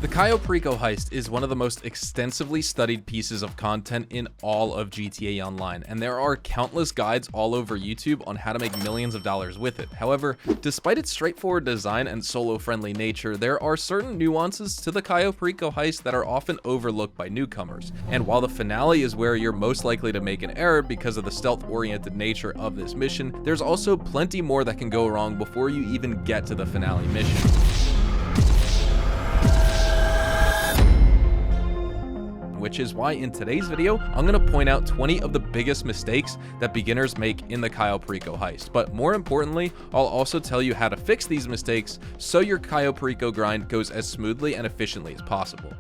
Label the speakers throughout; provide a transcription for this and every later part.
Speaker 1: The CAYO PERICO heist is one of the most extensively studied pieces of content in all of GTA Online, and there are countless guides all over YouTube on how to make millions of dollars with it. However, despite its straightforward design and solo-friendly nature, there are certain nuances to the CAYO PERICO heist that are often overlooked by newcomers. And while the finale is where you're most likely to make an error because of the stealth-oriented nature of this mission, there's also plenty more that can go wrong before you even get to the finale mission. Which is why in today's video, I'm going to point out 20 of the biggest mistakes that beginners make in the CAYO PERICO heist. But more importantly, I'll also tell you how to fix these mistakes so your CAYO PERICO grind goes as smoothly and efficiently as possible.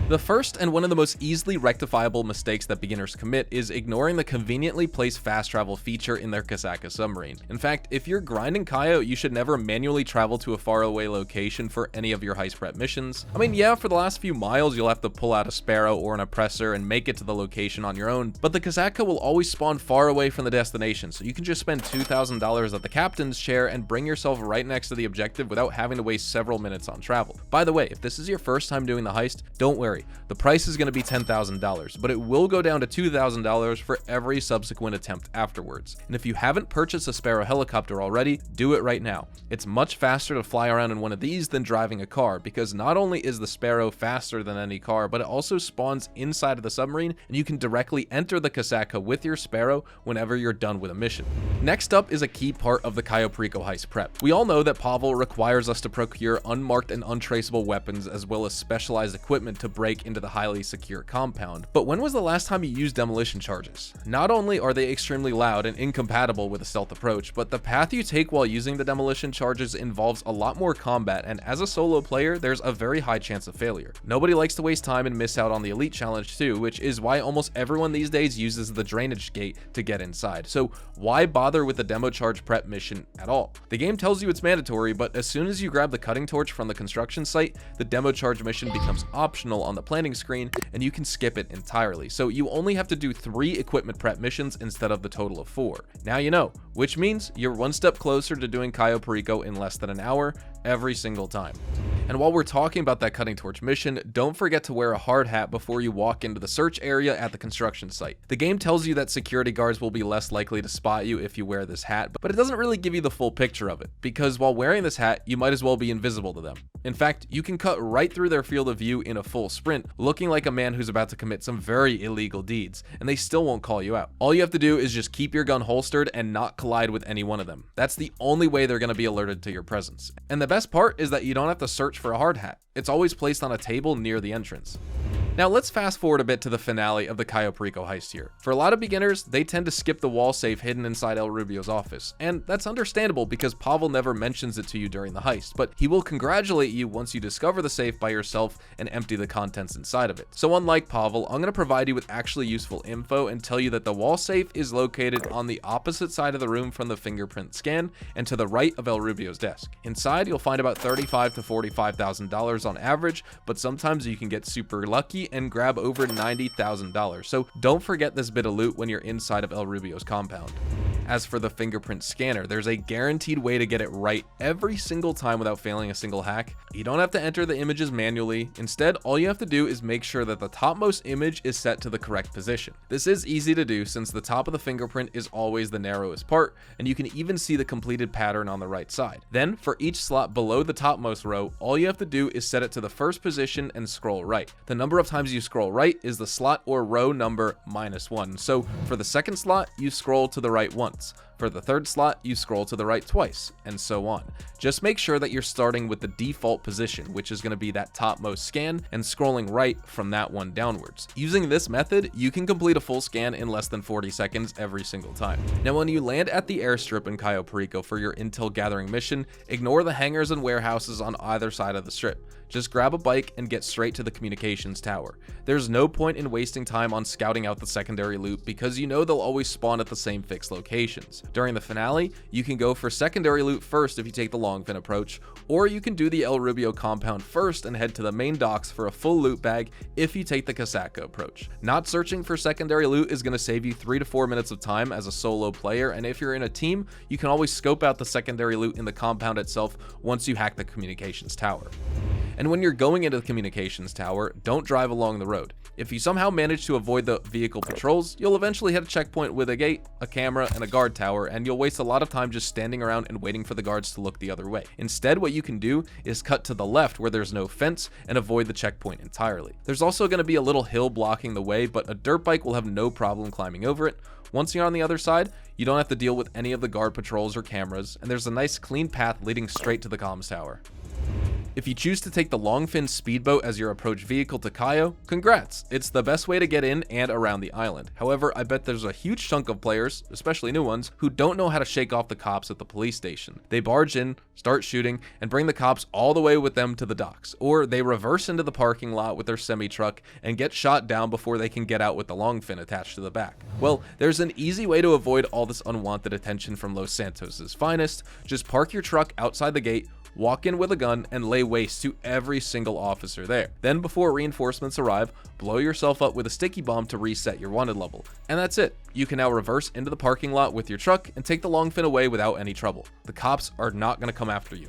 Speaker 1: The first and one of the most easily rectifiable mistakes that beginners commit is ignoring the conveniently placed fast travel feature in their Kasaka submarine. In fact, if you're grinding CAYO, you should never manually travel to a faraway location for any of your heist prep missions. I mean, yeah, for the last few miles, you'll have to pull out a Sparrow or an oppressor and make it to the location on your own, but the Kasaka will always spawn far away from the destination, so you can just spend $2,000 at the captain's chair and bring yourself right next to the objective without having to waste several minutes on travel. By the way, if this is your first time doing the heist, don't worry. The price is going to be $10,000, but it will go down to $2,000 for every subsequent attempt afterwards. And if you haven't purchased a Sparrow helicopter already, do it right now. It's much faster to fly around in one of these than driving a car, because not only is the Sparrow faster than any car, but it also spawns inside of the submarine, and you can directly enter the Kasaka with your Sparrow whenever you're done with a mission. Next up is a key part of the CAYO PERICO heist prep. We all know that Pavel requires us to procure unmarked and untraceable weapons as well as specialized equipment to break into the highly secure compound. But when was the last time you used demolition charges? Not only are they extremely loud and incompatible with a stealth approach, but the path you take while using the demolition charges involves a lot more combat, and as a solo player, there's a very high chance of failure. Nobody likes to waste time and miss out on the elite challenge too, which is why almost everyone these days uses the drainage gate to get inside. So why bother with the demo charge prep mission at all? The game tells you it's mandatory, but as soon as you grab the cutting torch from the construction site, the demo charge mission becomes optional on the planning screen and you can skip it entirely. So you only have to do 3 equipment prep missions instead of the total of 4. Now you know, which means you're one step closer to doing CAYO PERICO in less than an hour every single time. And while we're talking about that cutting torch mission, don't forget to wear a hard hat before you walk into the search area at the construction site. The game tells you that security guards will be less likely to spot you if you wear this hat, but it doesn't really give you the full picture of it, because while wearing this hat, you might as well be invisible to them. In fact, you can cut right through their field of view in a full sprint, looking like a man who's about to commit some very illegal deeds, and they still won't call you out. All you have to do is just keep your gun holstered and not collide with any one of them. That's the only way they're going to be alerted to your presence. And the best part is that you don't have to search for a hard hat. It's always placed on a table near the entrance. Now let's fast forward a bit to the finale of the CAYO PERICO heist here. For a lot of beginners, they tend to skip the wall safe hidden inside El Rubio's office, and that's understandable because Pavel never mentions it to you during the heist, but he will congratulate you once you discover the safe by yourself and empty the contents inside of it. So unlike Pavel, I'm going to provide you with actually useful info and tell you that the wall safe is located on the opposite side of the room from the fingerprint scan and to the right of El Rubio's desk. Inside, you'll find about $35,000 to $45,000 on average, but sometimes you can get super lucky and grab over $90,000. So don't forget this bit of loot when you're inside of El Rubio's compound. As for the fingerprint scanner, there's a guaranteed way to get it right every single time without failing a single hack. You don't have to enter the images manually. Instead, all you have to do is make sure that the topmost image is set to the correct position. This is easy to do since the top of the fingerprint is always the narrowest part, and you can even see the completed pattern on the right side. Then, for each slot below the topmost row, all you have to do is set it to the first position and scroll right. The number of times you scroll right is the slot or row number -1. So for the second slot, you scroll to the right once. For the third slot, you scroll to the right twice, and so on. Just make sure that you're starting with the default position, which is going to be that topmost scan, and scrolling right from that one downwards. Using this method, you can complete a full scan in less than 40 seconds every single time. Now, when you land at the airstrip in CAYO PERICO for your intel gathering mission, ignore the hangars and warehouses on either side of the strip. Just grab a bike and get straight to the communications tower. There's no point in wasting time on scouting out the secondary loot because you know they'll always spawn at the same fixed locations. During the finale, you can go for secondary loot first if you take the Longfin approach, Or you can do the El Rubio compound first and head to the main docks for a full loot bag if you take the Casaca approach. Not searching for secondary loot is going to save you 3 to 4 minutes of time as a solo player, and if you're in a team, you can always scope out the secondary loot in the compound itself once you hack the communications tower. And when you're going into the communications tower, don't drive along the road. If you somehow manage to avoid the vehicle patrols, you'll eventually hit a checkpoint with a gate, a camera, and a guard tower, and you'll waste a lot of time just standing around and waiting for the guards to look the other way. Instead, what you can do is cut to the left where there's no fence and avoid the checkpoint entirely. There's also going to be a little hill blocking the way, but a dirt bike will have no problem climbing over it. Once you're on the other side, you don't have to deal with any of the guard patrols or cameras, and there's a nice clean path leading straight to the comms tower. If you choose to take the Longfin speedboat as your approach vehicle to CAYO, congrats! It's the best way to get in and around the island. However, I bet there's a huge chunk of players, especially new ones, who don't know how to shake off the cops at the police station. They barge in, start shooting, and bring the cops all the way with them to the docks. Or they reverse into the parking lot with their semi-truck and get shot down before they can get out with the Longfin attached to the back. Well, there's an easy way to avoid all this unwanted attention from Los Santos' finest. Just park your truck outside the gate, walk in with a gun, and lay waste to every single officer there. Then before reinforcements arrive, blow yourself up with a sticky bomb to reset your wanted level. And that's it. You can now reverse into the parking lot with your truck and take the Longfin away without any trouble. The cops are not going to come after you.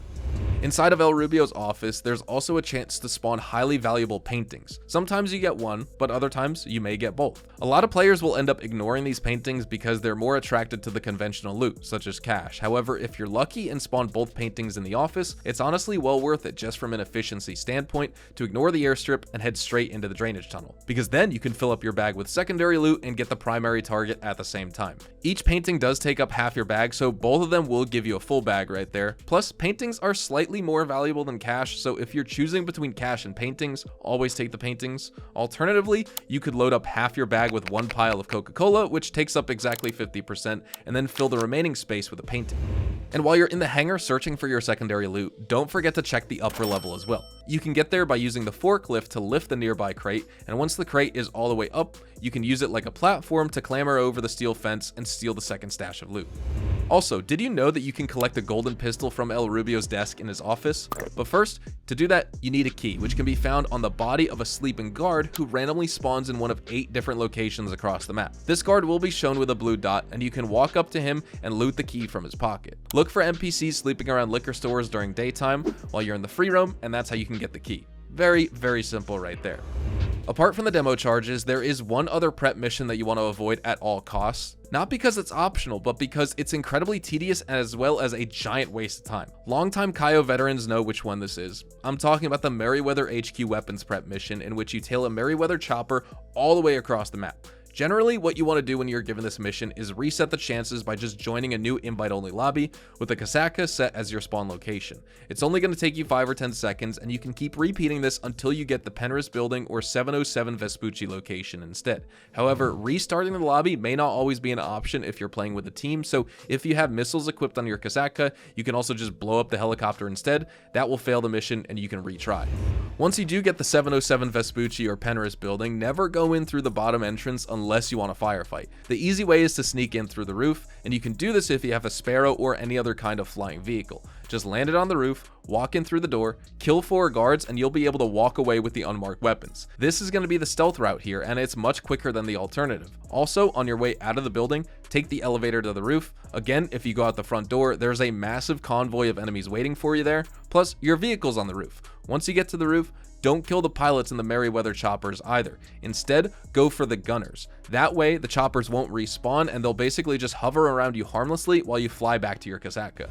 Speaker 1: Inside of El Rubio's office, there's also a chance to spawn highly valuable paintings. Sometimes you get one, but other times you may get both. A lot of players will end up ignoring these paintings because they're more attracted to the conventional loot, such as cash. However, if you're lucky and spawn both paintings in the office, it's honestly well worth it just from an efficiency standpoint to ignore the airstrip and head straight into the drainage tunnel, because then you can fill up your bag with secondary loot and get the primary target at the same time. Each painting does take up half your bag, so both of them will give you a full bag right there. Plus, paintings are slightly more valuable than cash, so if you're choosing between cash and paintings, always take the paintings. Alternatively, you could load up half your bag with one pile of Coca-Cola, which takes up exactly 50%, and then fill the remaining space with a painting. And while you're in the hangar searching for your secondary loot, don't forget to check the upper level as well. You can get there by using the forklift to lift the nearby crate, and once the crate is all the way up, you can use it like a platform to clamber over the steel fence and steal the second stash of loot. Also, did you know that you can collect a golden pistol from El Rubio's desk in his office? But first, to do that, you need a key, which can be found on the body of a sleeping guard who randomly spawns in one of 8 different locations across the map. This guard will be shown with a blue dot, and you can walk up to him and loot the key from his pocket. Look for NPCs sleeping around liquor stores during daytime while you're in the free roam, and that's how you can get the key. Very, very simple right there. Apart from the demo charges, there is one other prep mission that you want to avoid at all costs. Not because it's optional, but because it's incredibly tedious as well as a giant waste of time. Longtime CAYO veterans know which one this is. I'm talking about the Merryweather HQ weapons prep mission, in which you tail a Merryweather chopper all the way across the map. Generally, what you want to do when you're given this mission is reset the chances by just joining a new invite-only lobby with the Casaca set as your spawn location. It's only going to take you 5 or 10 seconds, and you can keep repeating this until you get the Penrith building or 707 Vespucci location instead. However, restarting the lobby may not always be an option if you're playing with a team, so if you have missiles equipped on your Casaca, you can also just blow up the helicopter instead. That will fail the mission and you can retry. Once you do get the 707 Vespucci or Penrith building, never go in through the bottom entrance unless you want a firefight. The easy way is to sneak in through the roof, and you can do this if you have a Sparrow or any other kind of flying vehicle. Just land it on the roof, walk in through the door, kill 4 guards, and you'll be able to walk away with the unmarked weapons. This is going to be the stealth route here, and it's much quicker than the alternative. Also, on your way out of the building, take the elevator to the roof. Again, if you go out the front door, there's a massive convoy of enemies waiting for you there, plus your vehicle's on the roof. Once you get to the roof, don't kill the pilots in the Merryweather choppers either. Instead, go for the gunners. That way, the choppers won't respawn, and they'll basically just hover around you harmlessly while you fly back to your Casaca.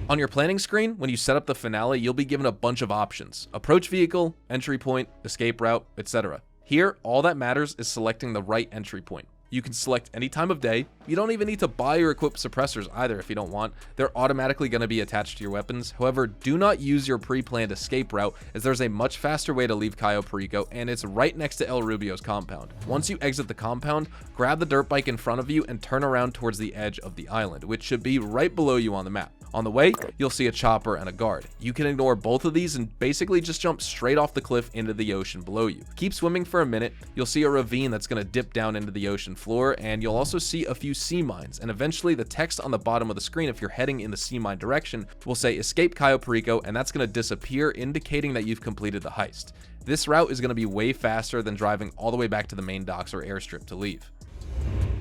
Speaker 1: On your planning screen, when you set up the finale, you'll be given a bunch of options: approach vehicle, entry point, escape route, etc. Here, all that matters is selecting the right entry point. You can select any time of day. You don't even need to buy or equip suppressors either if you don't want. They're automatically going to be attached to your weapons. However, do not use your pre-planned escape route, as there's a much faster way to leave CAYO Perico, and it's right next to El Rubio's compound. Once you exit the compound, grab the dirt bike in front of you and turn around towards the edge of the island, which should be right below you on the map. On the way, you'll see a chopper and a guard. You can ignore both of these and basically just jump straight off the cliff into the ocean below you. Keep swimming for a minute, you'll see a ravine that's going to dip down into the ocean floor, and you'll also see a few sea mines, and eventually the text on the bottom of the screen, if you're heading in the sea mine direction, will say escape Cayo Perico, and that's going to disappear, indicating that you've completed the heist. This route is going to be way faster than driving all the way back to the main docks or airstrip to leave.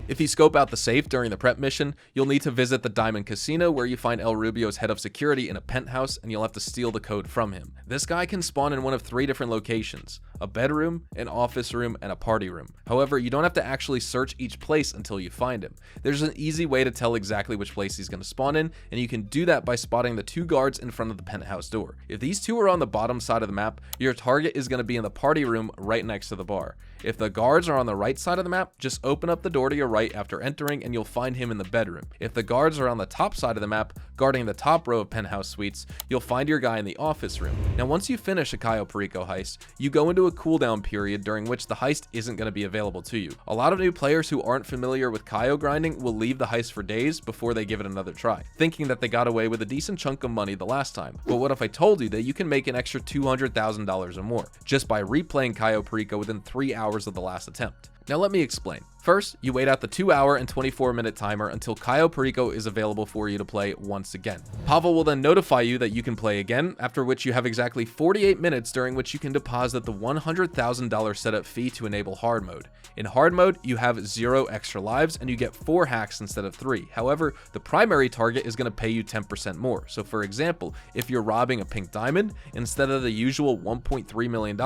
Speaker 1: If you scope out the safe during the prep mission, you'll need to visit the Diamond Casino, where you find El Rubio's head of security in a penthouse, and you'll have to steal the code from him. This guy can spawn in one of 3 different locations: a bedroom, an office room, and a party room. However, you don't have to actually search each place until you find him. There's an easy way to tell exactly which place he's going to spawn in, and you can do that by spotting the 2 guards in front of the penthouse door. If these 2 are on the bottom side of the map, your target is going to be in the party room right next to the bar. If the guards are on the right side of the map, just open up the door to your right after entering and you'll find him in the bedroom. If the guards are on the top side of the map, guarding the top row of penthouse suites, you'll find your guy in the office room. Now, once you finish a Cayo Perico heist, you go into a cooldown period during which the heist isn't going to be available to you. A lot of new players who aren't familiar with Cayo grinding will leave the heist for days before they give it another try, thinking that they got away with a decent chunk of money the last time. But what if I told you that you can make an extra $200,000 or more just by replaying Cayo Perico within 3 hours of the last attempt? Now let me explain. First, you wait out the 2-hour and 24-minute timer until Cayo Perico is available for you to play once again. Pavel will then notify you that you can play again, after which you have exactly 48 minutes during which you can deposit the $100,000 setup fee to enable hard mode. In hard mode, you have 0 extra lives and you get 4 hacks instead of 3. However, the primary target is going to pay you 10% more. So for example, if you're robbing a pink diamond, instead of the usual $1.3 million,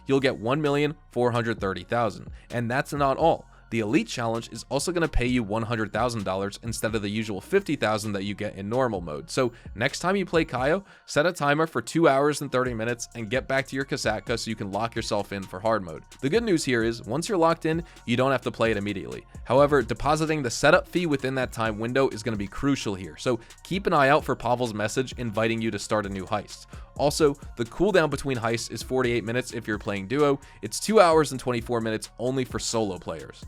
Speaker 1: you'll get $1,430,000. And that's not all. The Elite Challenge is also going to pay you $100,000 instead of the usual $50,000 that you get in normal mode. So next time you play Cayo, set a timer for 2 hours and 30 minutes and get back to your Kasatka so you can lock yourself in for hard mode. The good news here is, once you're locked in, you don't have to play it immediately. However, depositing the setup fee within that time window is going to be crucial here, so keep an eye out for Pavel's message inviting you to start a new heist. Also, the cooldown between heists is 48 minutes if you're playing duo. It's 2 hours and 24 minutes only for solo players.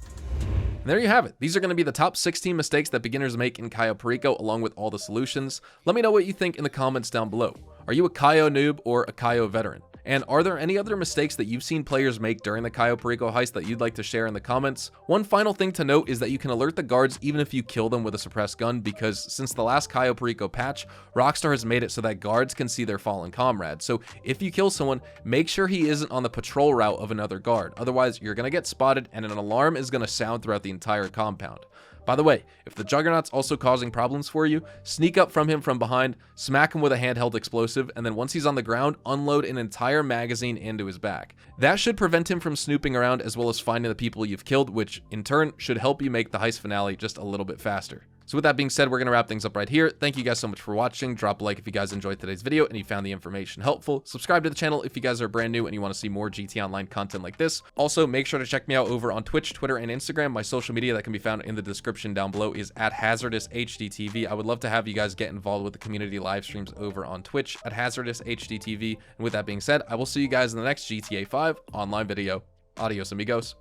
Speaker 1: And there you have it. These are going to be the top 16 mistakes that beginners make in Cayo Perico, along with all the solutions. Let me know what you think in the comments down below. Are you a Cayo noob or a Cayo veteran? And are there any other mistakes that you've seen players make during the Cayo Perico heist that you'd like to share in the comments? One final thing to note is that you can alert the guards even if you kill them with a suppressed gun, because since the last Cayo Perico patch, Rockstar has made it so that guards can see their fallen comrades. So if you kill someone, make sure he isn't on the patrol route of another guard. Otherwise, you're going to get spotted and an alarm is going to sound throughout the entire compound. By the way, if the Juggernaut's also causing problems for you, sneak up from him from behind, smack him with a handheld explosive, and then once he's on the ground, unload an entire magazine into his back. That should prevent him from snooping around, as well as finding the people you've killed, which in turn should help you make the heist finale just a little bit faster. So with that being said, we're going to wrap things up right here. Thank you guys so much for watching. Drop a like if you guys enjoyed today's video and you found the information helpful. Subscribe to the channel if you guys are brand new and you want to see more GT Online content like this. Also, make sure to check me out over on Twitch, Twitter, and Instagram. My social media that can be found in the description down below is at HazardousHDTV. I would love to have you guys get involved with the community live streams over on Twitch at HazardousHDTV. And with that being said, I will see you guys in the next GTA 5 online video. Adios, amigos.